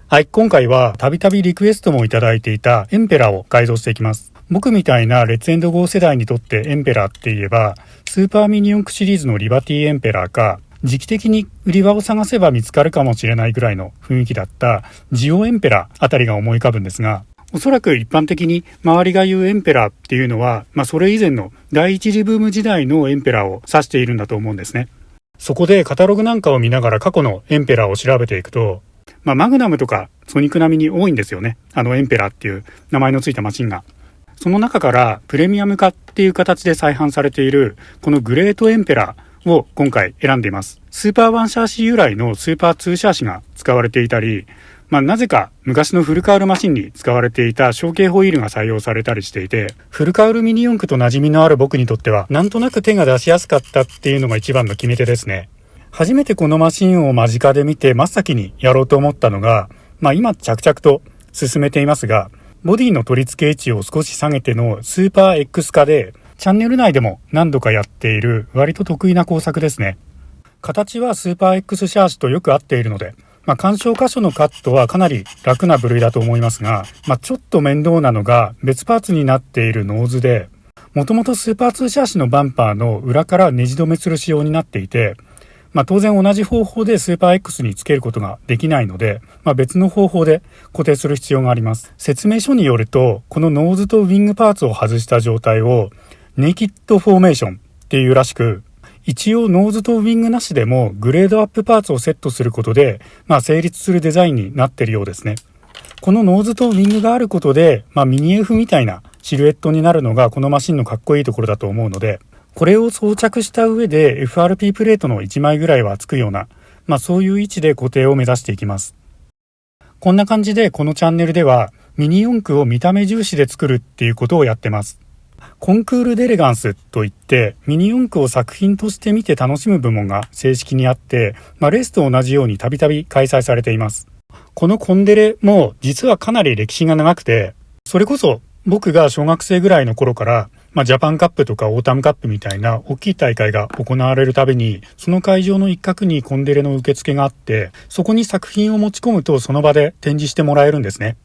はい、今回はたびたびリクエストもいただいていたエンペラーを改造していきます。僕みたいなレッツエンドゴー世代にとってエンペラーって言えば、スーパーミニ四駆シリーズのリバティエンペラーか、時期的に売り場を探せば見つかるかもしれないぐらいの雰囲気だったジオエンペラーあたりが思い浮かぶんですが、おそらく一般的に周りが言うエンペラーっていうのは、それ以前の第一次ブーム時代のエンペラーを指しているんだと思うんですね。そこでカタログなんかを見ながら過去のエンペラーを調べていくと、マグナムとかソニック並みに多いんですよね。エンペラーっていう名前のついたマシンが。その中からプレミアム化っていう形で再販されているこのグレートエンペラーを今回選んでいます。スーパー1シャーシ由来のスーパー2シャーシが使われていたり、なぜか昔のフルカウルマシンに使われていた小径ホイールが採用されたりしていて、フルカウルミニ四駆と馴染みのある僕にとってはなんとなく手が出しやすかったっていうのが一番の決め手ですね。初めてこのマシンを間近で見て真っ先にやろうと思ったのが、今着々と進めていますが、ボディの取り付け位置を少し下げてのスーパー X 化で、チャンネル内でも何度かやっている割と得意な工作ですね。形はスーパー X シャーシとよく合っているので、干渉箇所のカットはかなり楽な部類だと思いますが、ちょっと面倒なのが別パーツになっているノーズで、もともとスーパー2シャーシのバンパーの裏からネジ止めする仕様になっていて、当然同じ方法でスーパー X につけることができないので、別の方法で固定する必要があります。説明書によると、このノーズとウィングパーツを外した状態をネイキッドフォーメーションっていうらしく、一応ノーズとウィングなしでもグレードアップパーツをセットすることで、成立するデザインになっているようですね。このノーズとウィングがあることで、ミニ F みたいなシルエットになるのがこのマシンのかっこいいところだと思うので、これを装着した上で FRP プレートの1枚ぐらいはつくような、そういう位置で固定を目指していきます。こんな感じでこのチャンネルではミニ四駆を見た目重視で作るっていうことをやってます。コンクールデレガンスといってミニ四駆を作品として見て楽しむ部門が正式にあって、レースと同じようにたびたび開催されています。このコンデレも実はかなり歴史が長くて、それこそ僕が小学生ぐらいの頃からジャパンカップとかオータムカップみたいな大きい大会が行われるたびに、その会場の一角にコンデレの受付があって、そこに作品を持ち込むとその場で展示してもらえるんですね。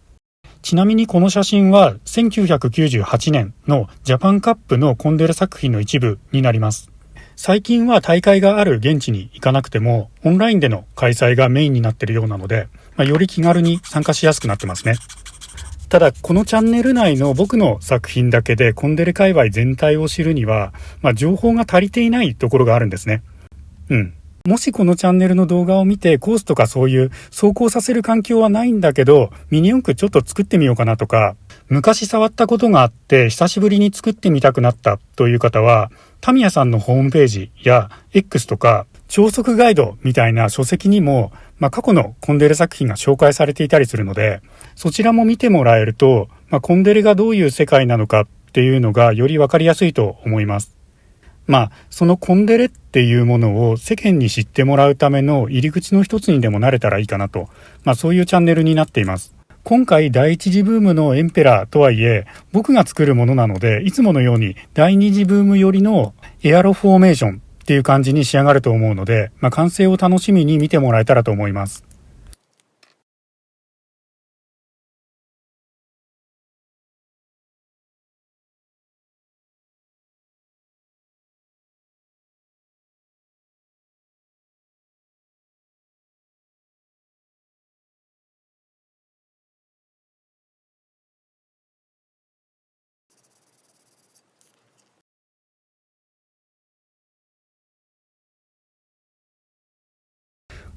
ちなみにこの写真は1998年のジャパンカップのコンデレ作品の一部になります。最近は大会がある現地に行かなくてもオンラインでの開催がメインになっているようなので、より気軽に参加しやすくなってますね。ただこのチャンネル内の僕の作品だけでコンデレ界隈全体を知るには、情報が足りていないところがあるんですね。もしこのチャンネルの動画を見てコースとかそういう走行させる環境はないんだけどミニ四駆ちょっと作ってみようかなとか、昔触ったことがあって久しぶりに作ってみたくなったという方は、タミヤさんのホームページや X とか超速ガイドみたいな書籍にも、過去のコンデレ作品が紹介されていたりするので、そちらも見てもらえると、コンデレがどういう世界なのかっていうのがよりわかりやすいと思います。そのコンデレっていうものを世間に知ってもらうための入り口の一つにでもなれたらいいかなと、そういうチャンネルになっています。今回第一次ブームのエンペラーとはいえ、僕が作るものなので、いつものように第二次ブームよりのエアロフォーメーションっていう感じに仕上がると思うので、完成を楽しみに見てもらえたらと思います。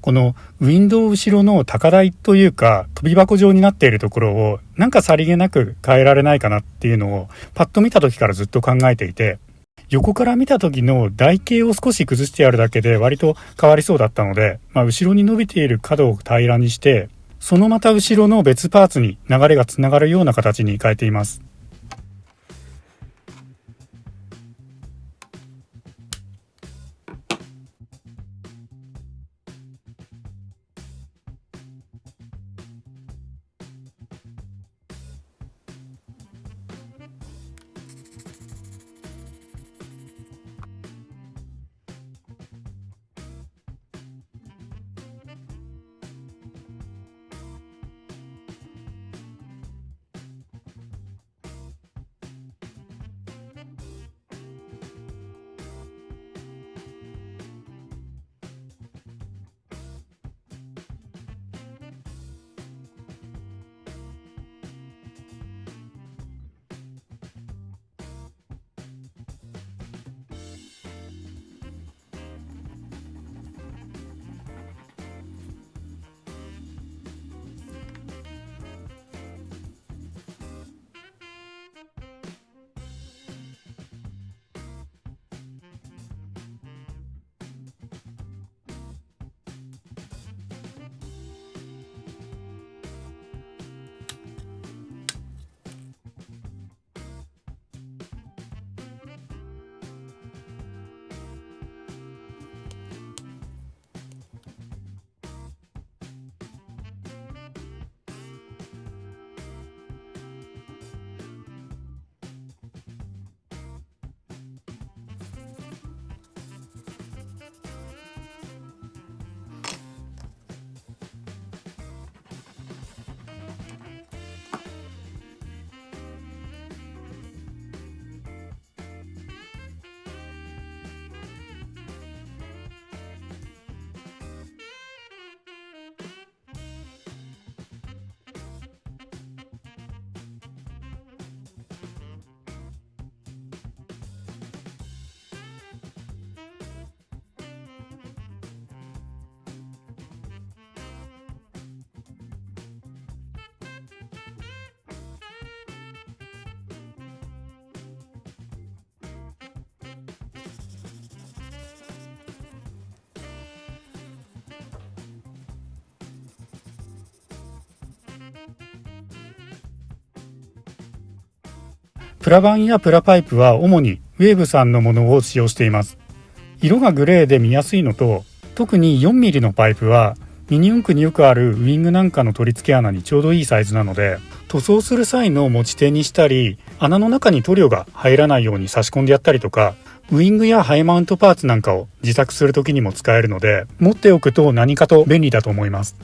このウィンドウ後ろの高台というか飛び箱状になっているところをなんかさりげなく変えられないかなっていうのをパッと見た時からずっと考えていて、横から見た時の台形を少し崩してやるだけで割と変わりそうだったので、後ろに伸びている角を平らにして、そのまた後ろの別パーツに流れがつながるような形に変えています。プラ板やプラパイプは主にウェーブさんのものを使用しています。色がグレーで見やすいのと、特に 4mm のパイプはミニ四駆によくあるウィングなんかの取り付け穴にちょうどいいサイズなので、塗装する際の持ち手にしたり、穴の中に塗料が入らないように差し込んでやったりとか、ウィングやハイマウントパーツなんかを自作する時にも使えるので、持っておくと何かと便利だと思います。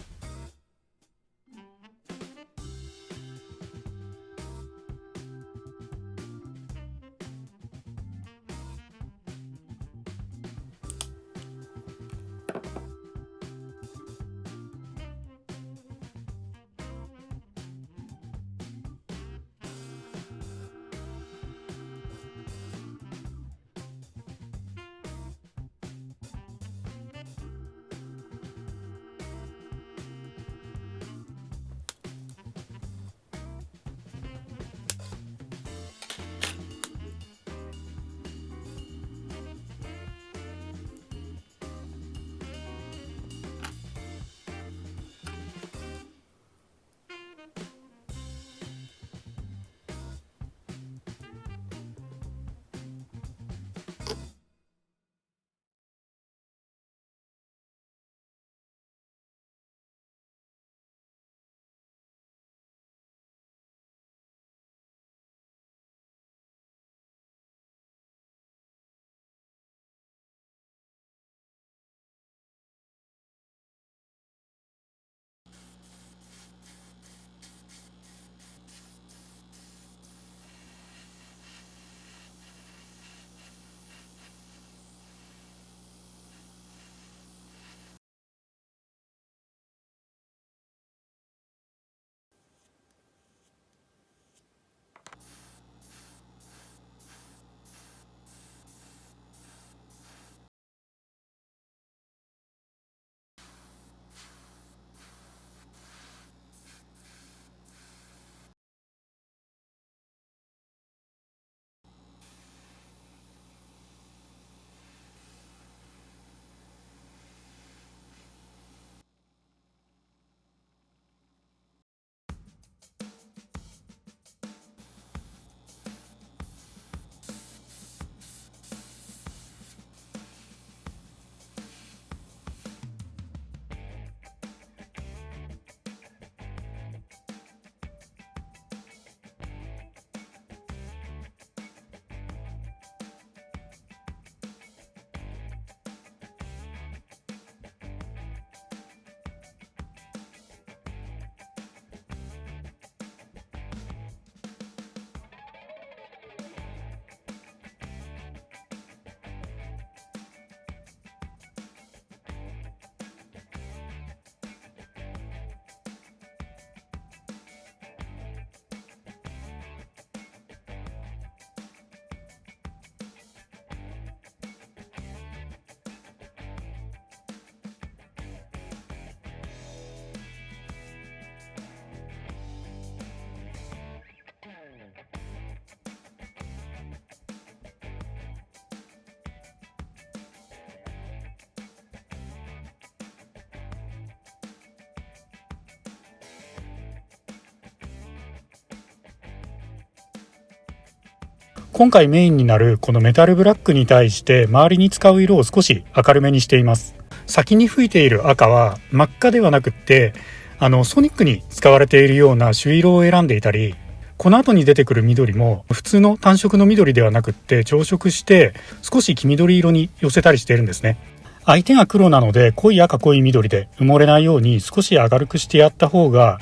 今回メインになるこのメタルブラックに対して周りに使う色を少し明るめにしています。先に吹いている赤は真っ赤ではなくって、ソニックに使われているような朱色を選んでいたり、この後に出てくる緑も普通の単色の緑ではなくって調色して少し黄緑色に寄せたりしているんですね。相手が黒なので濃い赤濃い緑で埋もれないように少し明るくしてやった方が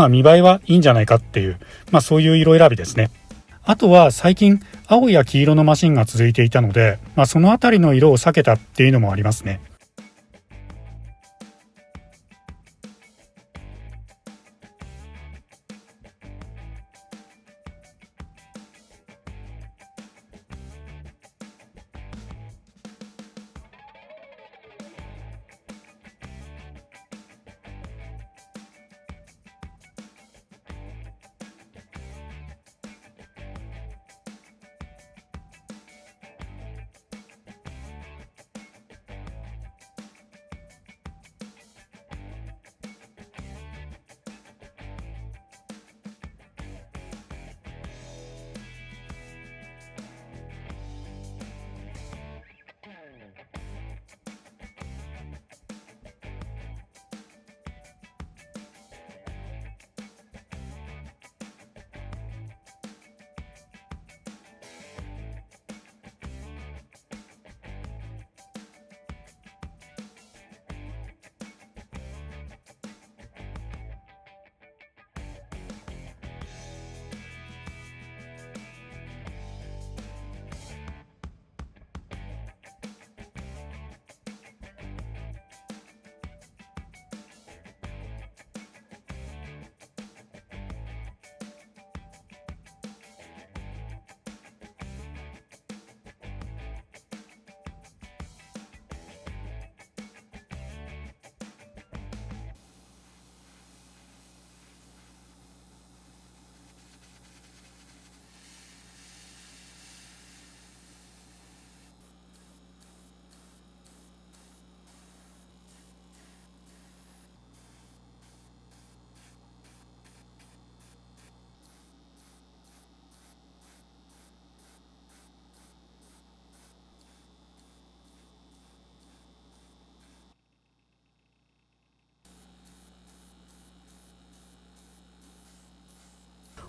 見栄えはいいんじゃないかっていう、そういう色選びですね。あとは最近青や黄色のマシンが続いていたので、そのあたりの色を避けたっていうのもありますね。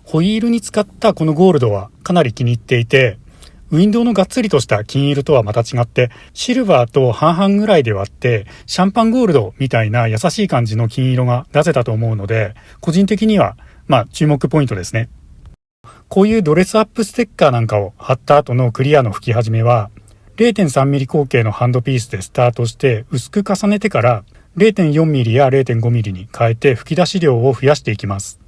ホイールに使ったこのゴールドはかなり気に入っていて、ウィンドウのがっつりとした金色とはまた違って、シルバーと半々ぐらいで割って、シャンパンゴールドみたいな優しい感じの金色が出せたと思うので、個人的には注目ポイントですね。こういうドレスアップステッカーなんかを貼った後のクリアの吹き始めは、0.3 ミリ口径のハンドピースでスタートして薄く重ねてから 0.4 ミリや 0.5 ミリに変えて吹き出し量を増やしていきます。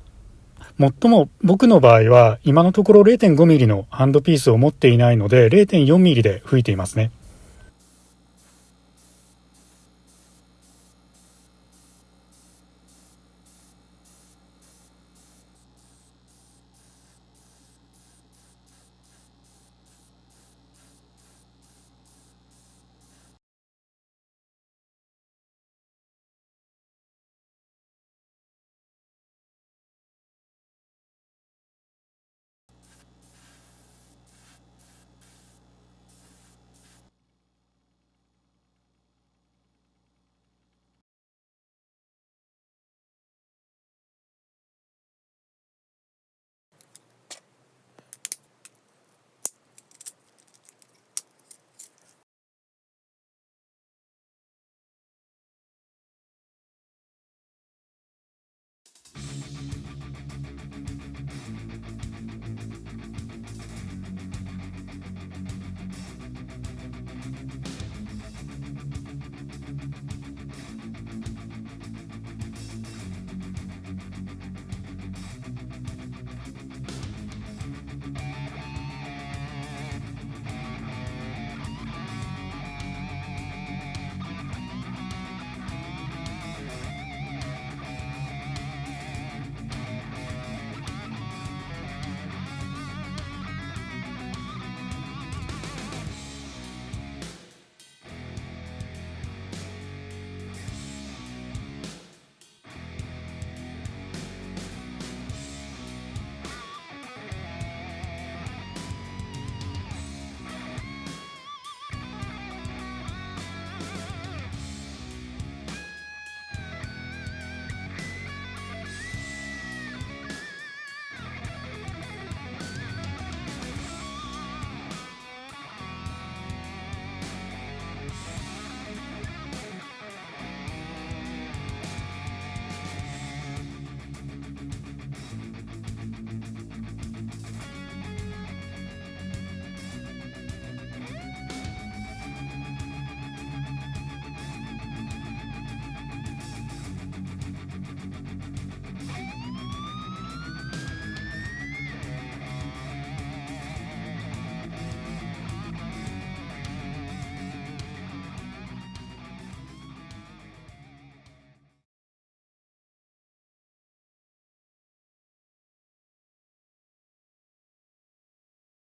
もっとも僕の場合は今のところ 0.5 ミリのハンドピースを持っていないので 0.4 ミリで吹いていますね。